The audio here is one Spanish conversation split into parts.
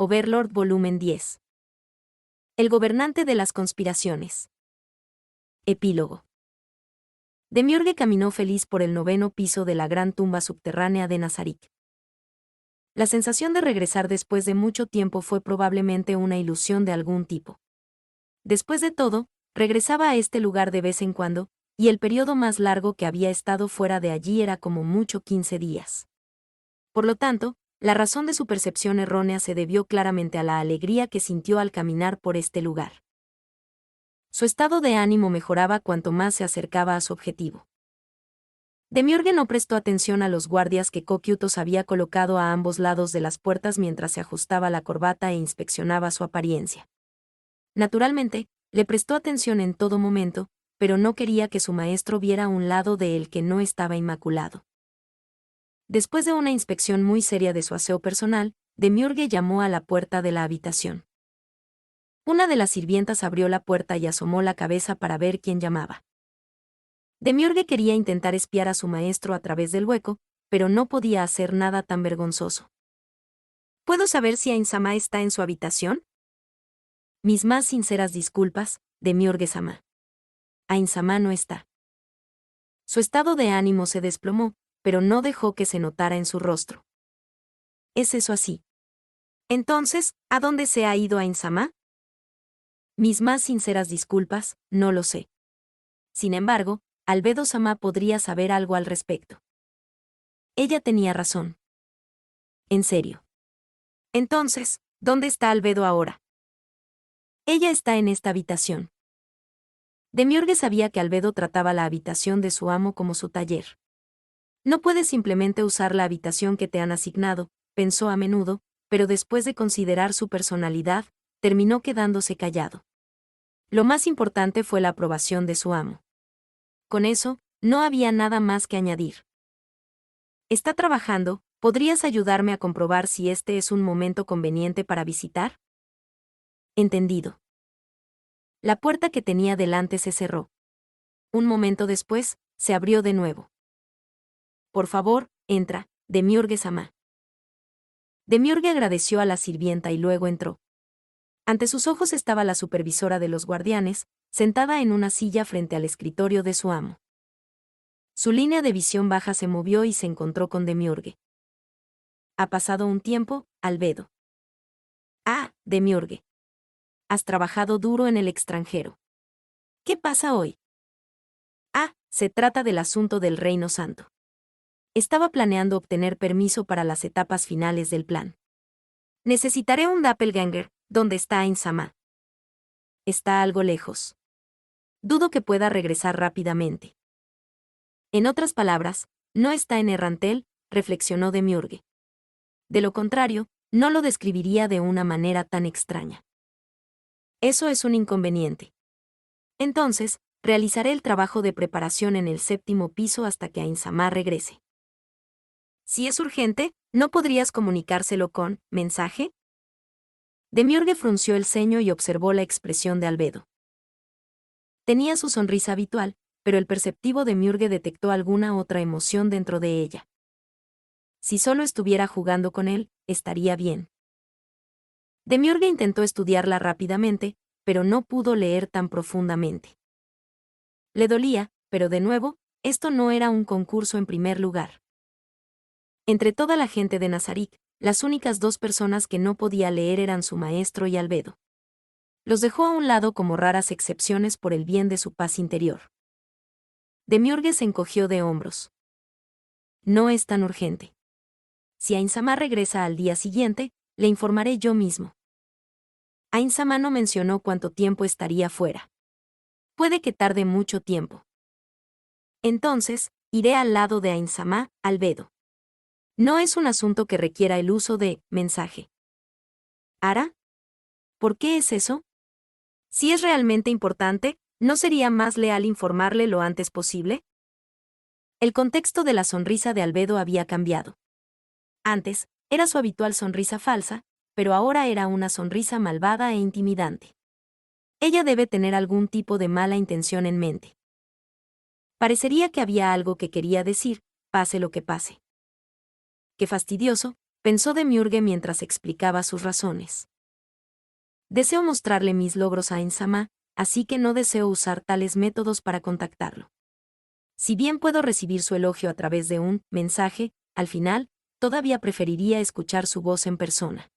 Overlord Volumen 10. El gobernante de las conspiraciones. Epílogo. Demiurge caminó feliz por el 9º piso de la gran tumba subterránea de Nazarick. La sensación de regresar después de mucho tiempo fue probablemente una ilusión de algún tipo. Después de todo, regresaba a este lugar de vez en cuando, y el periodo más largo que había estado fuera de allí era como mucho 15 días. Por lo tanto, la razón de su percepción errónea se debió claramente a la alegría que sintió al caminar por este lugar. Su estado de ánimo mejoraba cuanto más se acercaba a su objetivo. Demiurge no prestó atención a los guardias que Cocytus había colocado a ambos lados de las puertas mientras se ajustaba la corbata e inspeccionaba su apariencia. Naturalmente, le prestó atención en todo momento, pero no quería que su maestro viera un lado de él que no estaba inmaculado. Después de una inspección muy seria de su aseo personal, Demiurge llamó a la puerta de la habitación. Una de las sirvientas abrió la puerta y asomó la cabeza para ver quién llamaba. Demiurge quería intentar espiar a su maestro a través del hueco, pero no podía hacer nada tan vergonzoso. ¿Puedo saber si Ainsama está en su habitación? Mis más sinceras disculpas, Demiurge-sama. Ainsama no está. Su estado de ánimo se desplomó, pero no dejó que se notara en su rostro. ¿Es eso así? Entonces, ¿a dónde se ha ido Ainsama? Mis más sinceras disculpas, no lo sé. Sin embargo, Albedo-sama podría saber algo al respecto. Ella tenía razón. En serio. Entonces, ¿dónde está Albedo ahora? Ella está en esta habitación. Demiurge sabía que Albedo trataba la habitación de su amo como su taller. No puedes simplemente usar la habitación que te han asignado, pensó a menudo, pero después de considerar su personalidad, terminó quedándose callado. Lo más importante fue la aprobación de su amo. Con eso, no había nada más que añadir. ¿Está trabajando? ¿Podrías ayudarme a comprobar si este es un momento conveniente para visitar? Entendido. La puerta que tenía delante se cerró. Un momento después, se abrió de nuevo. Por favor, entra, Demiurge-sama. Demiurge agradeció a la sirvienta y luego entró. Ante sus ojos estaba la supervisora de los guardianes, sentada en una silla frente al escritorio de su amo. Su línea de visión baja se movió y se encontró con Demiurge. Ha pasado un tiempo, Albedo. Ah, Demiurge. Has trabajado duro en el extranjero. ¿Qué pasa hoy? Ah, se trata del asunto del Reino Santo. Estaba planeando obtener permiso para las etapas finales del plan. Necesitaré un doppelganger. ¿Dónde está Ainsama? Está algo lejos. Dudo que pueda regresar rápidamente. En otras palabras, no está en Errantel, reflexionó Demiurge. De lo contrario, no lo describiría de una manera tan extraña. Eso es un inconveniente. Entonces, realizaré el trabajo de preparación en el 7º piso hasta que Ainsama regrese. Si es urgente, ¿no podrías comunicárselo con mensaje? Demiurge frunció el ceño y observó la expresión de Albedo. Tenía su sonrisa habitual, pero el perceptivo Demiurge detectó alguna otra emoción dentro de ella. Si solo estuviera jugando con él, estaría bien. Demiurge intentó estudiarla rápidamente, pero no pudo leer tan profundamente. Le dolía, pero de nuevo, esto no era un concurso en primer lugar. Entre toda la gente de Nazarick, las únicas dos personas que no podía leer eran su maestro y Albedo. Los dejó a un lado como raras excepciones por el bien de su paz interior. Demiurge se encogió de hombros. No es tan urgente. Si Ainsama regresa al día siguiente, le informaré yo mismo. Ainsama no mencionó cuánto tiempo estaría fuera. Puede que tarde mucho tiempo. Entonces, iré al lado de Ainsama, Albedo. No es un asunto que requiera el uso de mensaje. ¿Ara? ¿Por qué es eso? Si es realmente importante, ¿no sería más leal informarle lo antes posible? El contexto de la sonrisa de Albedo había cambiado. Antes, era su habitual sonrisa falsa, pero ahora era una sonrisa malvada e intimidante. Ella debe tener algún tipo de mala intención en mente. Parecería que había algo que quería decir, pase lo que pase. Qué fastidioso, pensó Demiurge mientras explicaba sus razones. Deseo mostrarle mis logros a Ain-sama, así que no deseo usar tales métodos para contactarlo. Si bien puedo recibir su elogio a través de un mensaje, al final, todavía preferiría escuchar su voz en persona.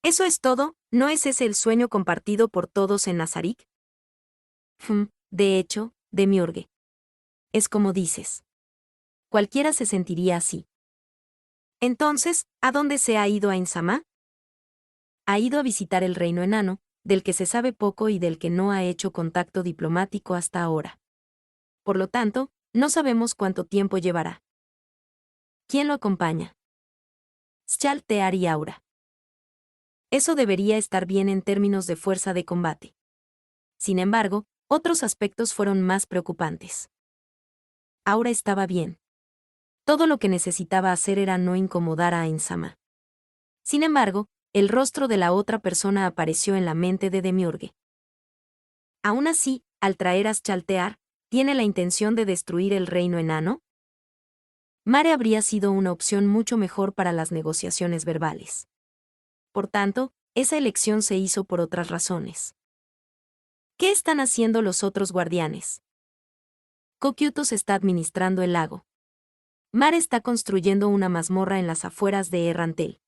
¿Eso es todo? ¿No es ese el sueño compartido por todos en Nazarik? De hecho, Demiurge. Es como dices. Cualquiera se sentiría así. Entonces, ¿a dónde se ha ido Ain-sama? Ha ido a visitar el reino enano, del que se sabe poco y del que no ha hecho contacto diplomático hasta ahora. Por lo tanto, no sabemos cuánto tiempo llevará. ¿Quién lo acompaña? Sjaltear y Aura. Eso debería estar bien en términos de fuerza de combate. Sin embargo, otros aspectos fueron más preocupantes. Aura estaba bien. Todo lo que necesitaba hacer era no incomodar a Ain-sama. Sin embargo, el rostro de la otra persona apareció en la mente de Demiurge. Aún así, al traer a Sjaltear, ¿tiene la intención de destruir el reino enano? Mare habría sido una opción mucho mejor para las negociaciones verbales. Por tanto, esa elección se hizo por otras razones. ¿Qué están haciendo los otros guardianes? Kokyutos está administrando el lago. Mare está construyendo una mazmorra en las afueras de Errantel.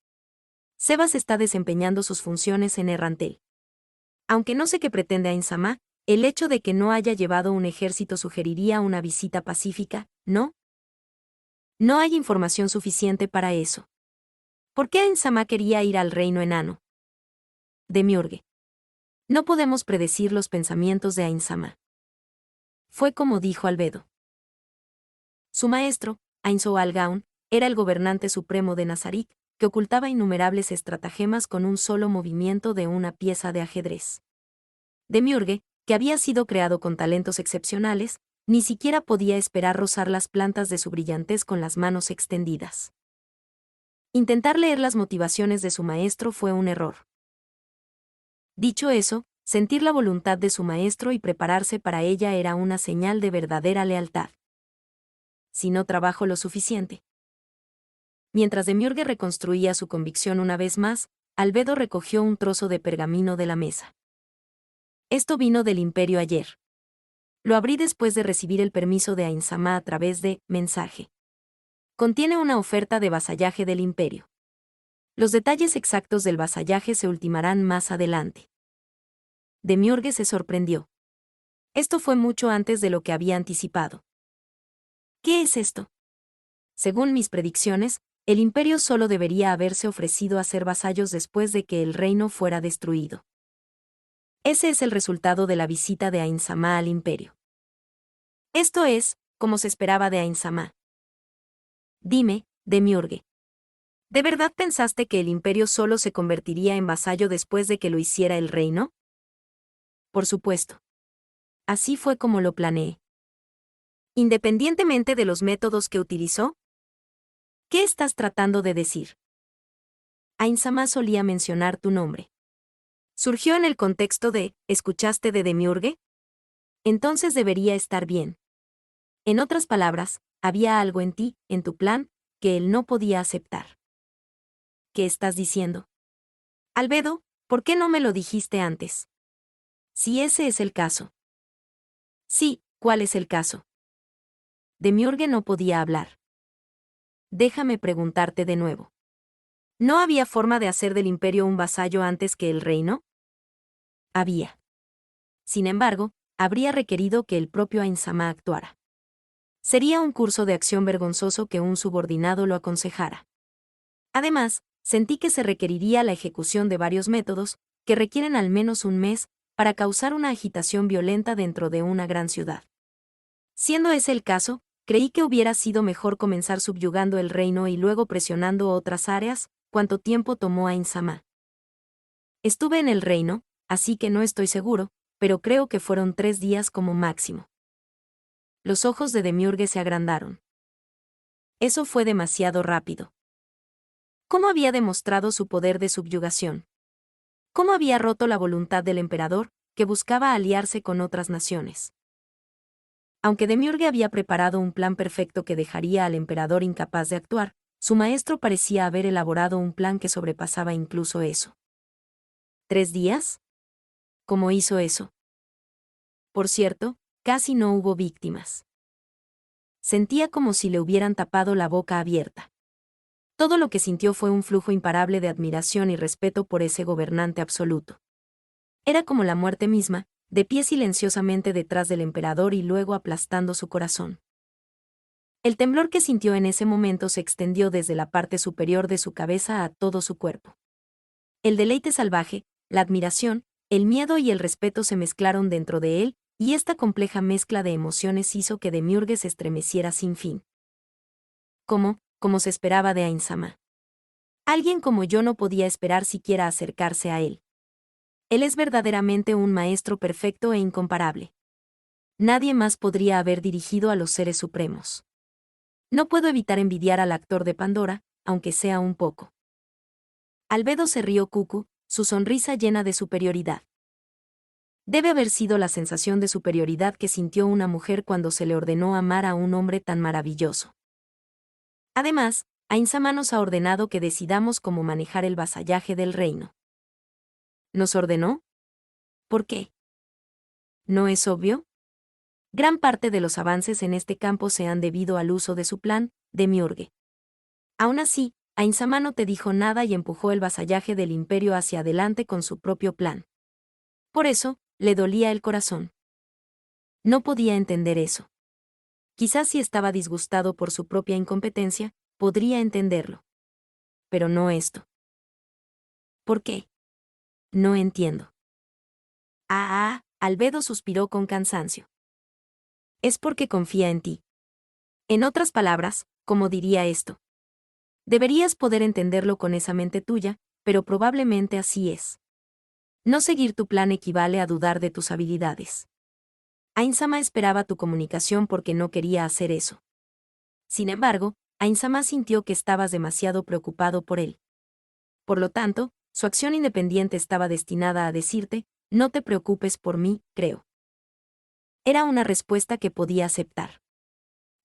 Sebas está desempeñando sus funciones en Errantel. Aunque no sé qué pretende Ain-sama, el hecho de que no haya llevado un ejército sugeriría una visita pacífica, ¿no? No hay información suficiente para eso. ¿Por qué Ain-sama quería ir al reino enano? Demiurge. No podemos predecir los pensamientos de Ain-sama. Fue como dijo Albedo. Su maestro, Ainzo Algaun, era el gobernante supremo de Nazarik, que ocultaba innumerables estratagemas con un solo movimiento de una pieza de ajedrez. Demiurge, que había sido creado con talentos excepcionales, ni siquiera podía esperar rozar las plantas de su brillantez con las manos extendidas. Intentar leer las motivaciones de su maestro fue un error. Dicho eso, sentir la voluntad de su maestro y prepararse para ella era una señal de verdadera lealtad. Si no trabajo lo suficiente. Mientras Demiurge reconstruía su convicción una vez más, Albedo recogió un trozo de pergamino de la mesa. Esto vino del Imperio ayer. Lo abrí después de recibir el permiso de Ain-sama a través de mensaje. Contiene una oferta de vasallaje del Imperio. Los detalles exactos del vasallaje se ultimarán más adelante. Demiurge se sorprendió. Esto fue mucho antes de lo que había anticipado. ¿Qué es esto? Según mis predicciones, el imperio solo debería haberse ofrecido a ser vasallos después de que el reino fuera destruido. Ese es el resultado de la visita de Ain-sama al imperio. Esto es, como se esperaba de Ain-sama. Dime, Demiurge. ¿De verdad pensaste que el imperio solo se convertiría en vasallo después de que lo hiciera el reino? Por supuesto. Así fue como lo planeé. Independientemente de los métodos que utilizó, ¿qué estás tratando de decir? Ain-sama solía mencionar tu nombre. ¿Surgió en el contexto de ¿escuchaste de Demiurge? Entonces debería estar bien. En otras palabras, había algo en ti, en tu plan, que él no podía aceptar. ¿Qué estás diciendo? Albedo, ¿por qué no me lo dijiste antes? Si ese es el caso. Sí, ¿cuál es el caso? Demiurge no podía hablar. Déjame preguntarte de nuevo. ¿No había forma de hacer del imperio un vasallo antes que el reino? Había. Sin embargo, habría requerido que el propio Ain-sama actuara. Sería un curso de acción vergonzoso que un subordinado lo aconsejara. Además, sentí que se requeriría la ejecución de varios métodos, que requieren al menos un mes, para causar una agitación violenta dentro de una gran ciudad. Siendo ese el caso, creí que hubiera sido mejor comenzar subyugando el reino y luego presionando otras áreas. ¿Cuánto tiempo tomó Ain-sama? Estuve en el reino, así que no estoy seguro, pero creo que fueron 3 días como máximo. Los ojos de Demiurge se agrandaron. Eso fue demasiado rápido. ¿Cómo había demostrado su poder de subyugación? ¿Cómo había roto la voluntad del emperador, que buscaba aliarse con otras naciones? Aunque Demiurge había preparado un plan perfecto que dejaría al emperador incapaz de actuar, Su maestro parecía haber elaborado un plan que sobrepasaba incluso eso. ¿3 días? ¿Cómo hizo eso? Por cierto, casi no hubo víctimas. Sentía como si le hubieran tapado la boca abierta. Todo lo que sintió fue un flujo imparable de admiración y respeto por ese gobernante absoluto. Era como la muerte misma, de pie silenciosamente detrás del emperador y luego aplastando su corazón. El temblor que sintió en ese momento se extendió desde la parte superior de su cabeza a todo su cuerpo. El deleite salvaje, la admiración, el miedo y el respeto se mezclaron dentro de él, y esta compleja mezcla de emociones hizo que Demiurge se estremeciera sin fin. Como se esperaba de Ainzama. Alguien como yo no podía esperar siquiera acercarse a él. Él es verdaderamente un maestro perfecto e incomparable. Nadie más podría haber dirigido a los seres supremos. No puedo evitar envidiar al actor de Pandora, aunque sea un poco. Albedo se rió cucu, su sonrisa llena de superioridad. Debe haber sido la sensación de superioridad que sintió una mujer cuando se le ordenó amar a un hombre tan maravilloso. Además, Ainzama nos ha ordenado que decidamos cómo manejar el vasallaje del reino. ¿Nos ordenó? ¿Por qué? ¿No es obvio? Gran parte de los avances en este campo se han debido al uso de su plan, Demiurge. Aún así, Ainzama no te dijo nada y empujó el vasallaje del imperio hacia adelante con su propio plan. Por eso, le dolía el corazón. No podía entender eso. Quizás si estaba disgustado por su propia incompetencia, podría entenderlo. Pero no esto. ¿Por qué? No entiendo. Albedo suspiró con cansancio. Es porque confía en ti. En otras palabras, ¿cómo diría esto? Deberías poder entenderlo con esa mente tuya, pero probablemente así es. No seguir tu plan equivale a dudar de tus habilidades. Ainzama esperaba tu comunicación porque no quería hacer eso. Sin embargo, Ainzama sintió que estabas demasiado preocupado por él. Por lo tanto, su acción independiente estaba destinada a decirte, no te preocupes por mí, creo. Era una respuesta que podía aceptar.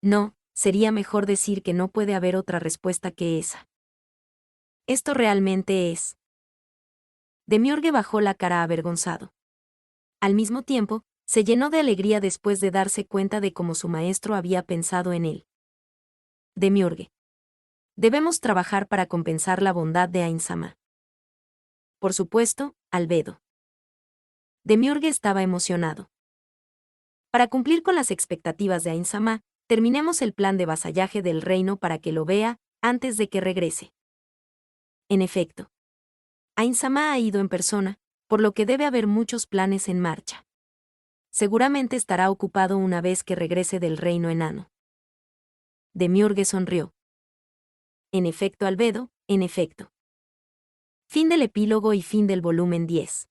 No, sería mejor decir que no puede haber otra respuesta que esa. Esto realmente es. Demiurge bajó la cara avergonzado. Al mismo tiempo, se llenó de alegría después de darse cuenta de cómo su maestro había pensado en él. Demiurge. Debemos trabajar para compensar la bondad de Ainzama. Por supuesto, Albedo. Demiurge estaba emocionado. Para cumplir con las expectativas de Ainzama, terminemos el plan de vasallaje del reino para que lo vea, antes de que regrese. En efecto. Ainzama ha ido en persona, por lo que debe haber muchos planes en marcha. Seguramente estará ocupado una vez que regrese del reino enano. Demiurge sonrió. En efecto, Albedo, en efecto. Fin del epílogo y fin del volumen 10.